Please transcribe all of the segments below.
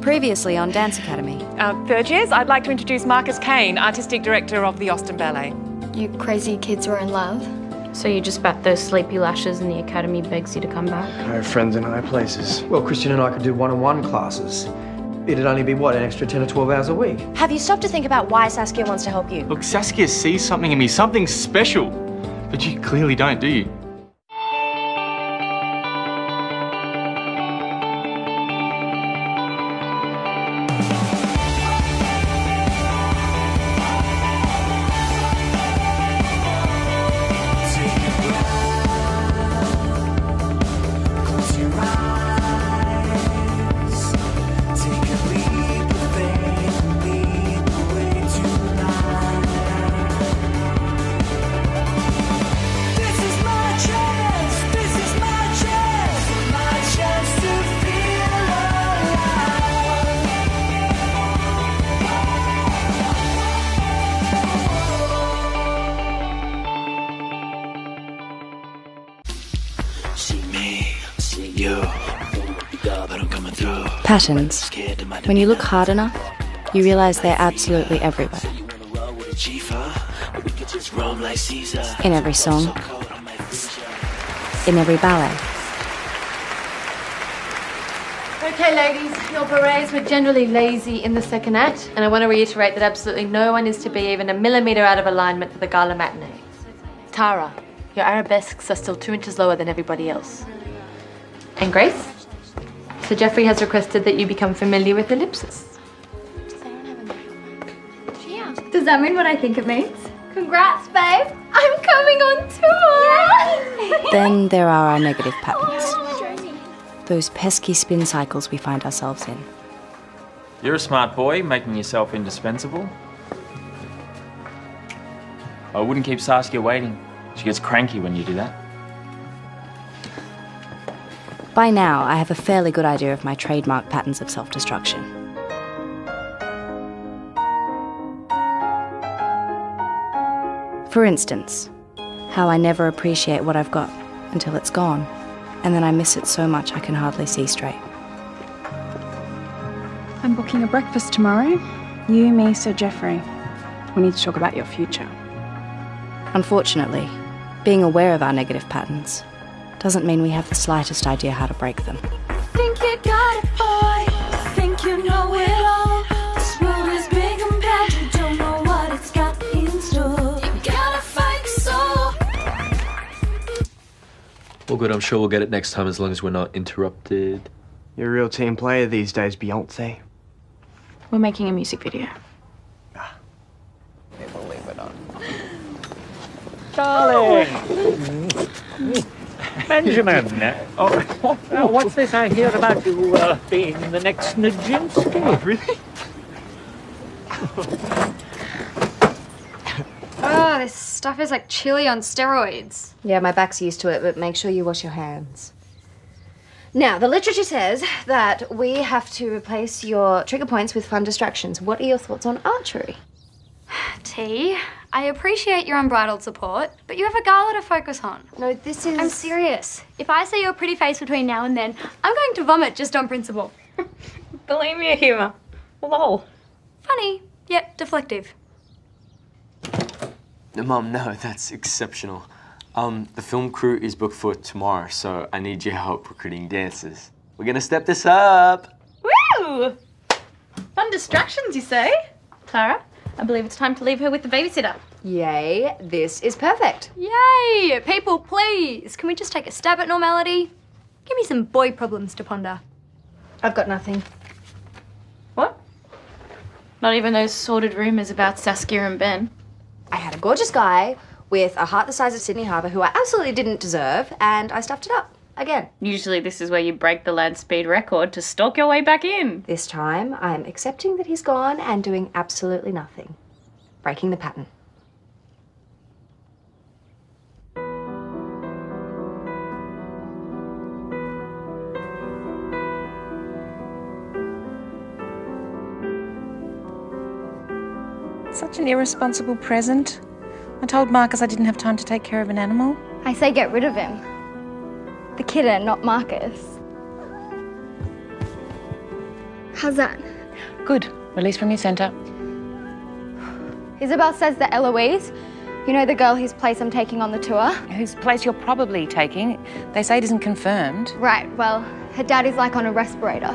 Previously on Dance Academy. Third years, I'd like to introduce Marcus Kane, Artistic Director of the Austin Ballet. You crazy kids were in love? So you just bat those sleepy lashes and the academy begs you to come back? I have friends in high places. Well, Christian and I could do one-on-one classes. It'd only be, what, an extra 10 or 12 hours a week? Have you stopped to think about why Saskia wants to help you? Look, Saskia sees something in me, something special. But you clearly don't, do you? Patterns. When you look hard enough, you realise they're absolutely everywhere. In every song. In every ballet. Okay, ladies, your berets were generally lazy in the second act, and I want to reiterate that absolutely no one is to be even a millimetre out of alignment for the gala matinee. Tara, your arabesques are still 2 inches lower than everybody else. And Grace? So Jeffrey has requested that you become familiar with ellipsis. Does that mean what I think it means? Congrats, babe! I'm coming on tour! Then there are our negative patterns. Those pesky spin cycles we find ourselves in. You're a smart boy, making yourself indispensable. I wouldn't keep Saskia waiting. She gets cranky when you do that. By now, I have a fairly good idea of my trademark patterns of self-destruction. For instance, how I never appreciate what I've got until it's gone, and then I miss it so much I can hardly see straight. I'm booking a breakfast tomorrow. You, me, Sir Geoffrey. We need to talk about your future. Unfortunately, being aware of our negative patterns doesn't mean we have the slightest idea how to break them. Think you got it, boy. Think you know it all. This world is big and bad. You don't know what it's got in store. You gotta fight so. Well, good. I'm sure we'll get it next time as long as we're not interrupted. You're a real team player these days, Beyonce. We're making a music video. We'll leave it on. Darling! Benjamin, what's this I hear about you being the next Nijinsky? Oh, really? Oh, this stuff is like chili on steroids. Yeah, my back's used to it, but make sure you wash your hands. Now, the literature says that we have to replace your trigger points with fun distractions. What are your thoughts on archery? T, I appreciate your unbridled support, but you have a gala to focus on. No, this is... I'm serious. If I see your pretty face between now and then, I'm going to vomit just on principle. Believe me, humour. Lol. Funny, yet deflective. Mum, no, that's exceptional. The film crew is booked for tomorrow, so I need your help recruiting dancers. We're gonna step this up. Woo! Fun distractions, you say? Clara, I believe it's time to leave her with the babysitter. Yay, this is perfect. Yay! People, please, can we just take a stab at normality? Give me some boy problems to ponder. I've got nothing. What? Not even those sordid rumours about Saskia and Ben? I had a gorgeous guy with a heart the size of Sydney Harbour who I absolutely didn't deserve, and I stuffed it up. Again. Usually this is where you break the land speed record to stalk your way back in. This time, I'm accepting that he's gone and doing absolutely nothing. Breaking the pattern. Such an irresponsible present. I told Marcus I didn't have time to take care of an animal. I say get rid of him. The kitten, not Marcus. How's that? Good. Release from your centre. Isabel says that Eloise, you know the girl whose place I'm taking on the tour? Whose place you're probably taking. They say it isn't confirmed. Right, well, her daddy's like on a respirator.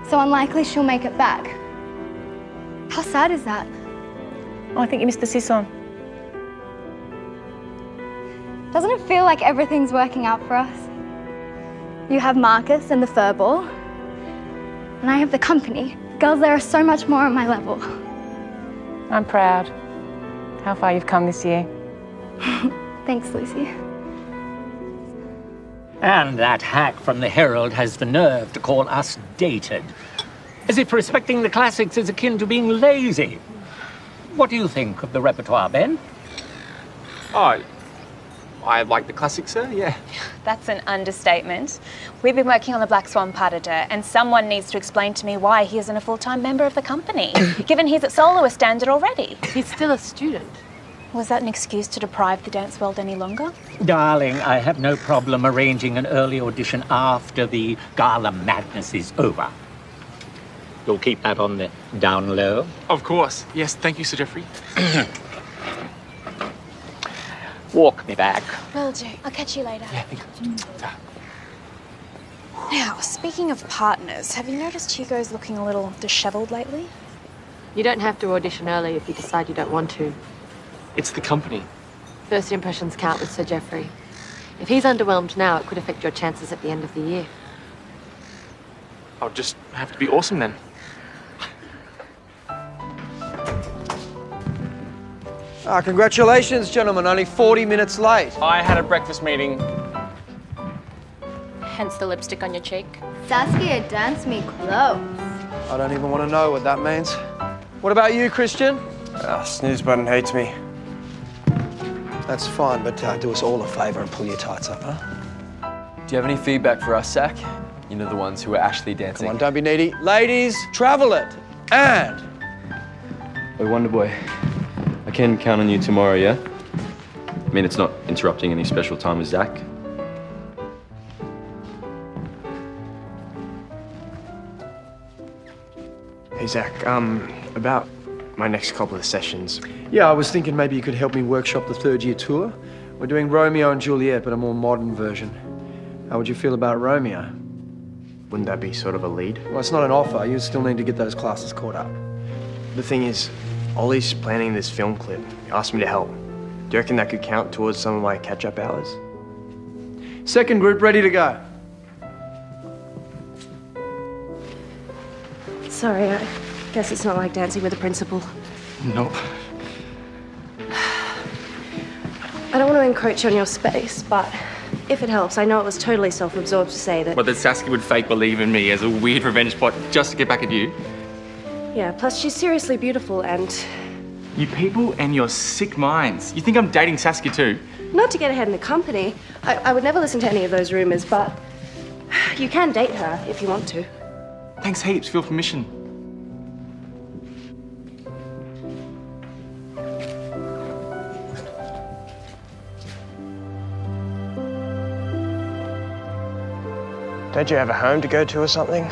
So unlikely she'll make it back. How sad is that? Oh, I think you missed the sisson. Doesn't it feel like everything's working out for us? You have Marcus and the furball, and I have the company. The girls there are so much more on my level. I'm proud. How far you've come this year. Thanks, Lucy. And that hack from the Herald has the nerve to call us dated. As if respecting the classics is akin to being lazy. What do you think of the repertoire, Ben? Oh, I like the classics, sir, yeah. That's an understatement. We've been working on the Black Swan pas de deux, and someone needs to explain to me why he isn't a full-time member of the company, given he's at soloist standard already. He's still a student. Was that an excuse to deprive the dance world any longer? Darling, I have no problem arranging an early audition after the gala madness is over. You'll keep that on the down low? Of course. Yes, thank you, Sir Geoffrey. Walk me back. Will do. I'll catch you later. Yeah, thank you. Now, speaking of partners, have you noticed Hugo's looking a little dishevelled lately? You don't have to audition early if you decide you don't want to. It's the company. First impressions count with Sir Geoffrey. If he's underwhelmed now, it could affect your chances at the end of the year. I'll just have to be awesome then. Congratulations, gentlemen. Only 40 minutes late. I had a breakfast meeting. Hence the lipstick on your cheek. Saskia, dance me close. I don't even want to know what that means. What about you, Christian? Snooze button hates me. That's fine, but do us all a favour and pull your tights up, huh? Do you have any feedback for us, Zach? You know, the ones who are actually dancing. Come on, don't be needy. Ladies, travel it. And... Hey, Wonder Boy, I can count on you tomorrow, yeah? I mean, it's not interrupting any special time with Zach. Hey, Zach, about my next couple of sessions. Yeah, I was thinking maybe you could help me workshop the third-year tour. We're doing Romeo and Juliet, but a more modern version. How would you feel about Romeo? Wouldn't that be sort of a lead? Well, it's not an offer. You still need to get those classes caught up. The thing is, Ollie's planning this film clip. He asked me to help. Do you reckon that could count towards some of my catch-up hours? Second group ready to go. Sorry, I guess it's not like dancing with the principal. Nope. I don't want to encroach on your space, but if it helps, I know it was totally self-absorbed to say that... Well, that Saskia would fake believe in me as a weird revenge plot just to get back at you. Yeah, plus she's seriously beautiful and... You people and your sick minds. You think I'm dating Saskia too? Not to get ahead in the company. I would never listen to any of those rumours, but you can date her if you want to. Thanks heaps for your permission. Don't you have a home to go to or something?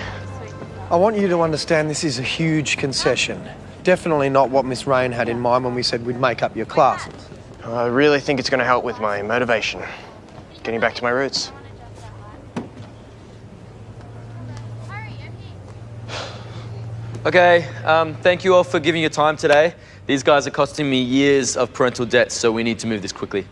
I want you to understand this is a huge concession. Definitely not what Miss Rain had in mind when we said we'd make up your classes. I really think it's going to help with my motivation. Getting back to my roots. Okay, thank you all for giving your time today. These guys are costing me years of parental debt, so we need to move this quickly.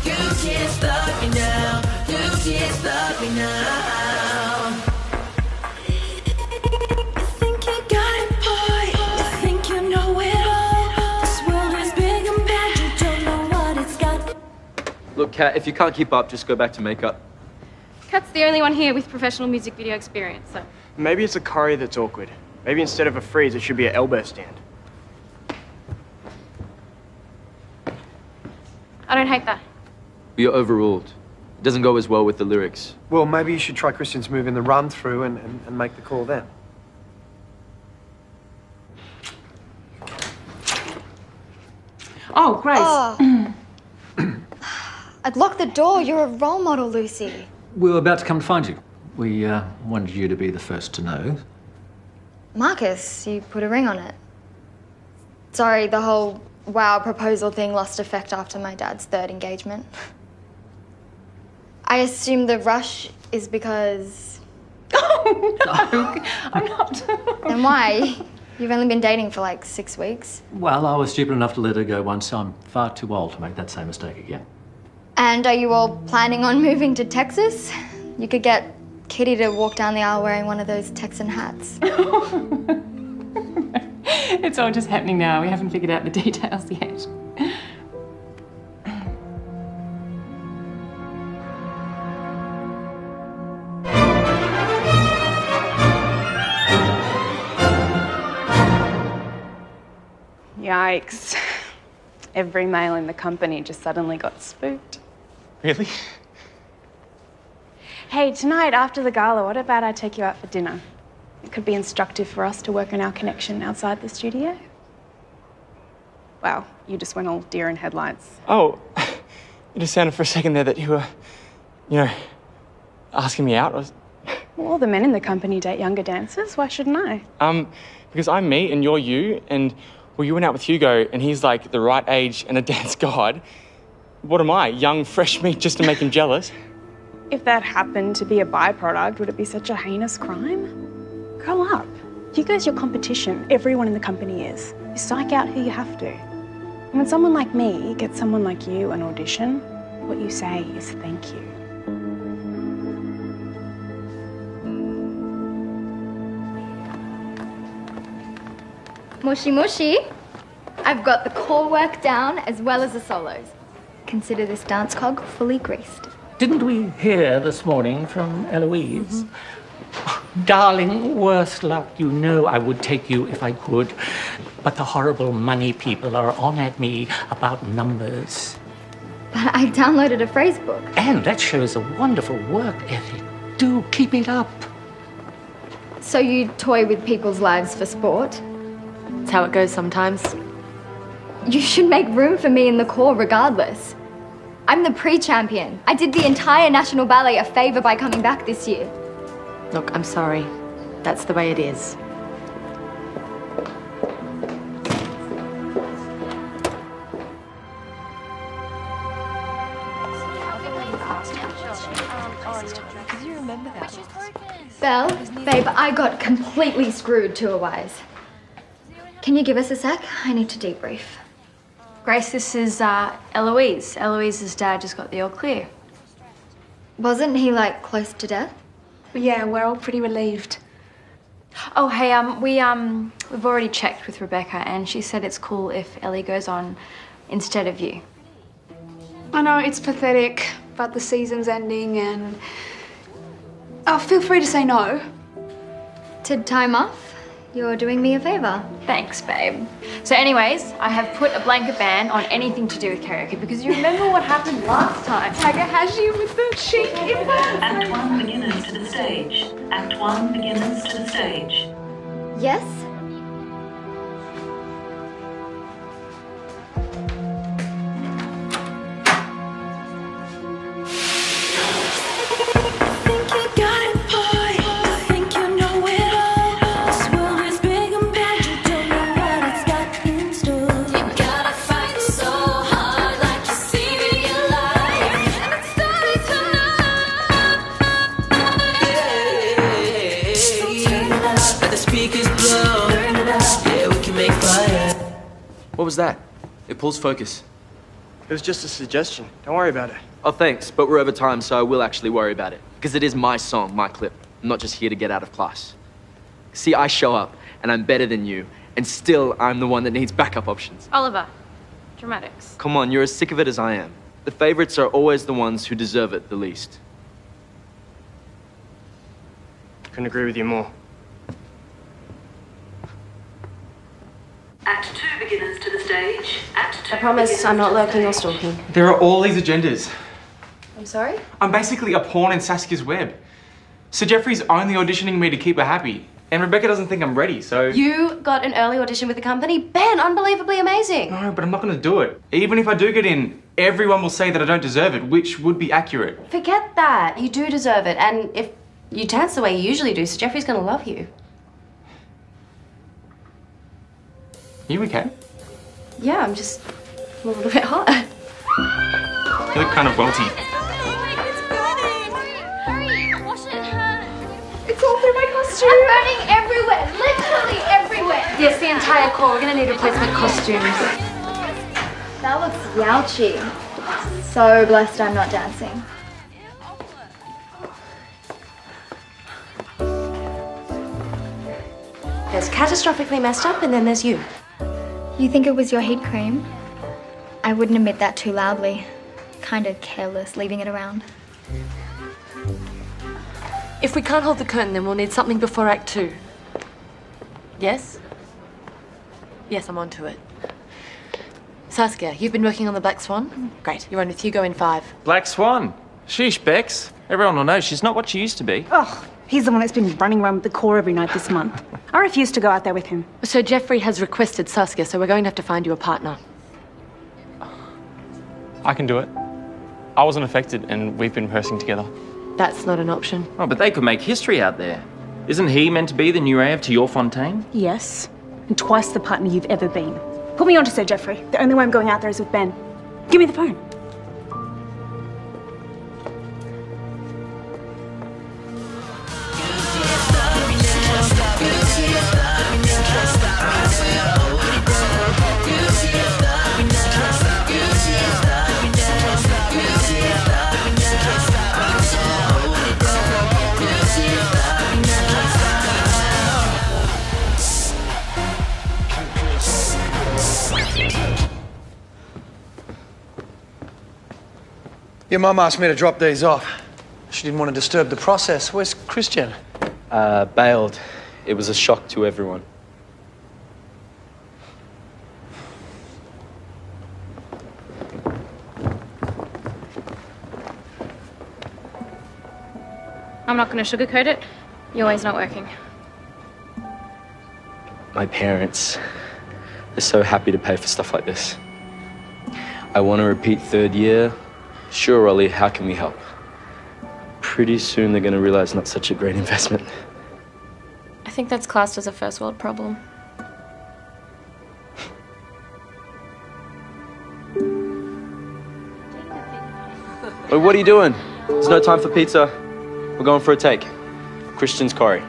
You can't stop me now. You can't stop me now. You think you got it, boy. You think you know it all. This world is big and bad. You don't know what it's got. Look, Kat, if you can't keep up, just go back to makeup. Kat's the only one here with professional music video experience, so... Maybe it's a choreo that's awkward. Maybe instead of a freeze, it should be an elbow stand. I don't hate that. You're overruled. It doesn't go as well with the lyrics. Well, maybe you should try Christian's move in the run-through and make the call then. Oh, Grace. Oh. I'd lock the door. You're a role model, Lucy. We were about to come to find you. We wanted you to be the first to know. Marcus, you put a ring on it. Sorry, the whole wow proposal thing lost effect after my dad's third engagement. I assume the rush is because... Oh, no, I'm not. Then why? You've only been dating for like 6 weeks. Well, I was stupid enough to let her go once. I'm far too old to make that same mistake again. And are you all planning on moving to Texas? You could get Kitty to walk down the aisle wearing one of those Texan hats. It's all just happening now. We haven't figured out the details yet. Yikes. Every male in the company just suddenly got spooked. Really? Hey, tonight after the gala, what about I take you out for dinner? It could be instructive for us to work on our connection outside the studio. Wow, you just went all deer in headlights. Oh, it just sounded for a second there that you were, asking me out. Well, all the men in the company date younger dancers. Why shouldn't I? Because I'm me and you're you, and well, you went out with Hugo, and he's like the right age and a dance god. What am I, young, fresh meat just to make him jealous? If that happened to be a byproduct, would it be such a heinous crime? Grow up. Hugo's your competition. Everyone in the company is. You psych out who you have to. And when someone like me gets someone like you an audition, what you say is thank you. Mushy mushy. I've got the core work down as well as the solos. Consider this dance cog fully greased. Didn't we hear this morning from Eloise? Darling, worse luck, you know I would take you if I could. But the horrible money people are on at me about numbers. But I downloaded a phrase book. And that shows a wonderful work ethic. Do keep it up. So you toy with people's lives for sport? That's how it goes sometimes. You should make room for me in the core regardless. I'm the pre-champion. I did the entire National Ballet a favour by coming back this year. Look, I'm sorry. That's the way it is. Belle, babe, I got completely screwed tour-wise. Can you give us a sec? I need to debrief. Grace, this is Eloise. Eloise's dad just got the all clear. Wasn't he, like, close to death? Yeah, we're all pretty relieved. Oh, hey, we've already checked with Rebecca, and she said it's cool if Ellie goes on instead of you. I know, it's pathetic, but the season's ending and... Oh, feel free to say no. To time off? You're doing me a favour. Thanks, babe. So anyways, I have put a blanket ban on anything to do with karaoke because you remember what happened last time. Takahashi with the chic Act 1 beginners to the stage. Act 1 beginners to the stage. Yes? What was that? It pulls focus. It was just a suggestion. Don't worry about it. Oh, thanks, but we're over time, so I will actually worry about it. Because it is my song, my clip. I'm not just here to get out of class. See, I show up, and I'm better than you, and still I'm the one that needs backup options. Oliver, dramatics. Come on, you're as sick of it as I am. The favorites are always the ones who deserve it the least. Couldn't agree with you more. Act 2 beginners to the stage. Act 2 I promise I'm not lurking or stalking. There are all these agendas. I'm sorry? I'm basically a pawn in Saskia's web. Sir Jeffrey's only auditioning me to keep her happy. And Rebecca doesn't think I'm ready, so... You got an early audition with the company? Ben, unbelievably amazing. No, but I'm not going to do it. Even if I do get in, everyone will say that I don't deserve it, which would be accurate. Forget that. You do deserve it. And if You dance the way you usually do, so Jeffrey's gonna love you. You okay? Yeah, I'm just a little bit hot. You look kind of welty. It's all through my costume. I'm burning everywhere, literally everywhere. Yes, the entire core. We're gonna need replacement costumes. That looks yowchy. So blessed I'm not dancing. There's catastrophically messed up, and then there's you. You think it was your heat cream? I wouldn't admit that too loudly. Kind of careless, leaving it around. If we can't hold the curtain, then we'll need something before Act 2. Yes? Yes, I'm onto it. Saskia, you've been working on the Black Swan? Great, you're on with Hugo in 5. Black Swan. Sheesh, Bex. Everyone will know she's not what she used to be. Oh, he's the one that's been running around with the core every night this month. I refuse to go out there with him. So Jeffrey has requested Saskia, so we're going to have to find you a partner. I can do it. I wasn't affected, and we've been rehearsing together. That's not an option. Oh, but they could make history out there. Isn't he meant to be the new heir to your Fontaine? Yes, and twice the partner you've ever been. Put me on to Sir Jeffrey. The only way I'm going out there is with Ben. Give me the phone. Your mum asked me to drop these off. She didn't want to disturb the process. Where's Christian? Bailed. It was a shock to everyone. I'm not going to sugarcoat it. Your way's not working. My parents, they're so happy to pay for stuff like this. I want to repeat 3rd year. Sure, Ollie, how can we help? Pretty soon they're going to realize not such a great investment. I think that's classed as a first world problem. Wait, what are you doing? There's no time for pizza. We're going for a take. Christian's Corey.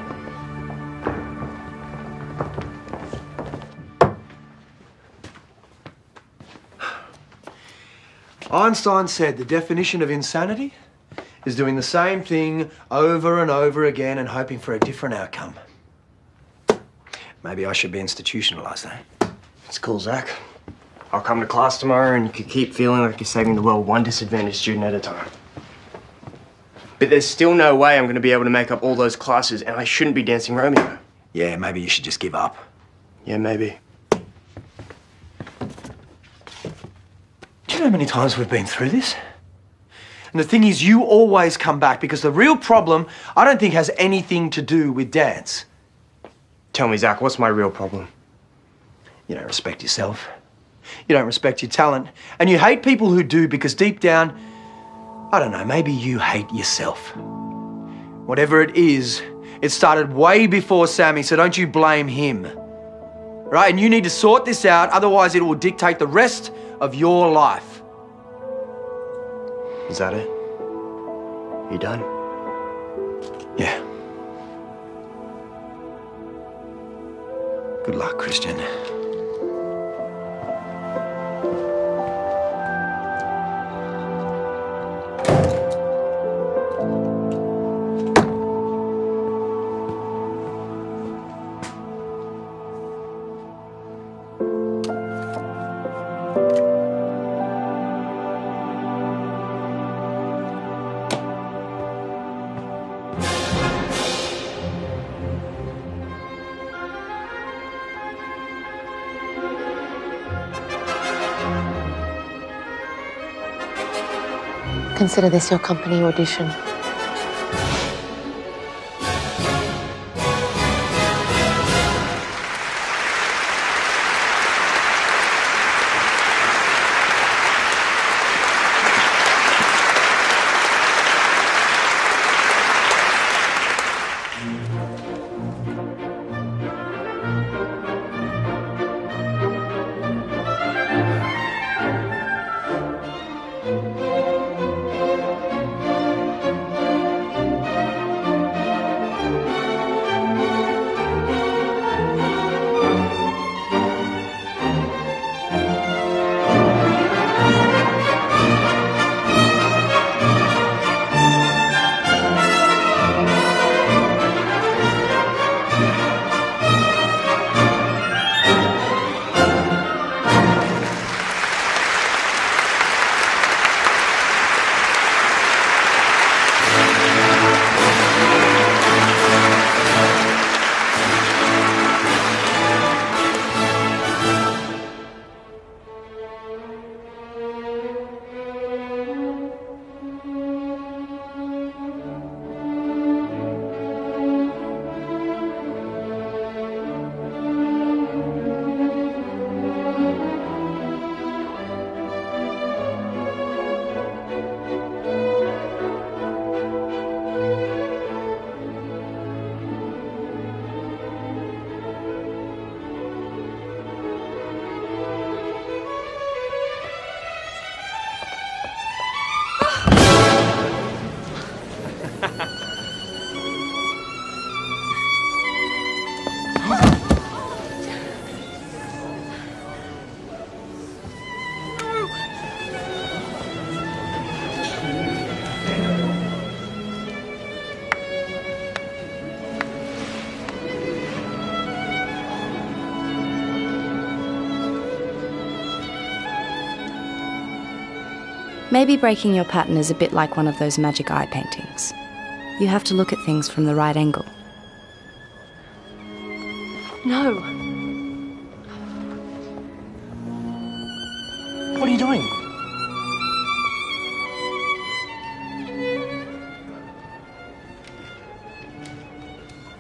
Einstein said the definition of insanity is doing the same thing over and over again and hoping for a different outcome. Maybe I should be institutionalized, eh? It's cool, Zach. I'll come to class tomorrow and you can keep feeling like you're saving the world one disadvantaged student at a time. But there's still no way I'm going to be able to make up all those classes, and I shouldn't be dancing Romeo. Yeah, maybe you should just give up. Yeah, maybe. Do you know how many times we've been through this? And the thing is, you always come back because the real problem, I don't think, has anything to do with dance. Tell me, Zach, what's my real problem? You don't respect yourself. You don't respect your talent. And you hate people who do because deep down, I don't know, maybe you hate yourself. Whatever it is, it started way before Sammy, so don't you blame him. Right? And you need to sort this out, otherwise it will dictate the rest of your life. Is that it? You done? Yeah. Good luck, Christian. Consider this your company audition. Maybe breaking your pattern is a bit like one of those magic eye paintings. You have to look at things from the right angle. No. What are you doing?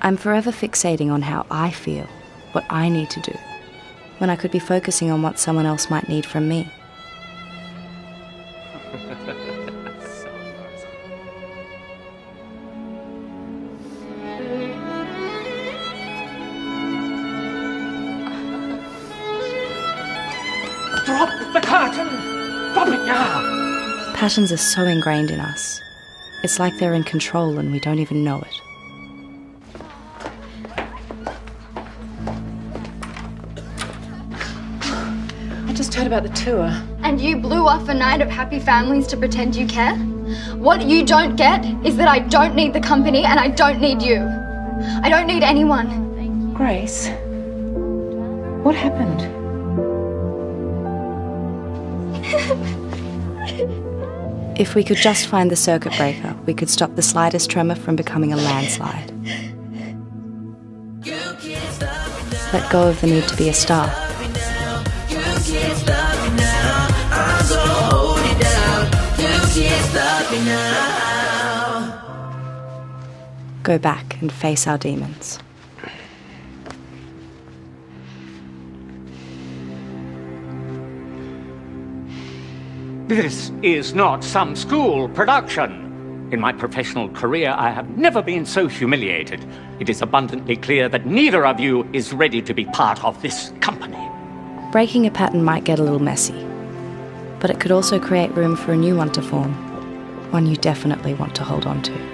I'm forever fixating on how I feel, what I need to do, when I could be focusing on what someone else might need from me. Drop the curtain! Drop it now! Patterns are so ingrained in us. It's like they're in control and we don't even know it. I just heard about the tour. And you blew off a night of happy families to pretend you care? What you don't get is that I don't need the company and I don't need you. I don't need anyone. Grace, what happened? If we could just find the circuit breaker, we could stop the slightest tremor from becoming a landslide. Let go of the need to be a star. Go back and face our demons. This is not some school production. In my professional career, I have never been so humiliated. It is abundantly clear that neither of you is ready to be part of this company. Breaking a pattern might get a little messy, but it could also create room for a new one to form, one you definitely want to hold on to.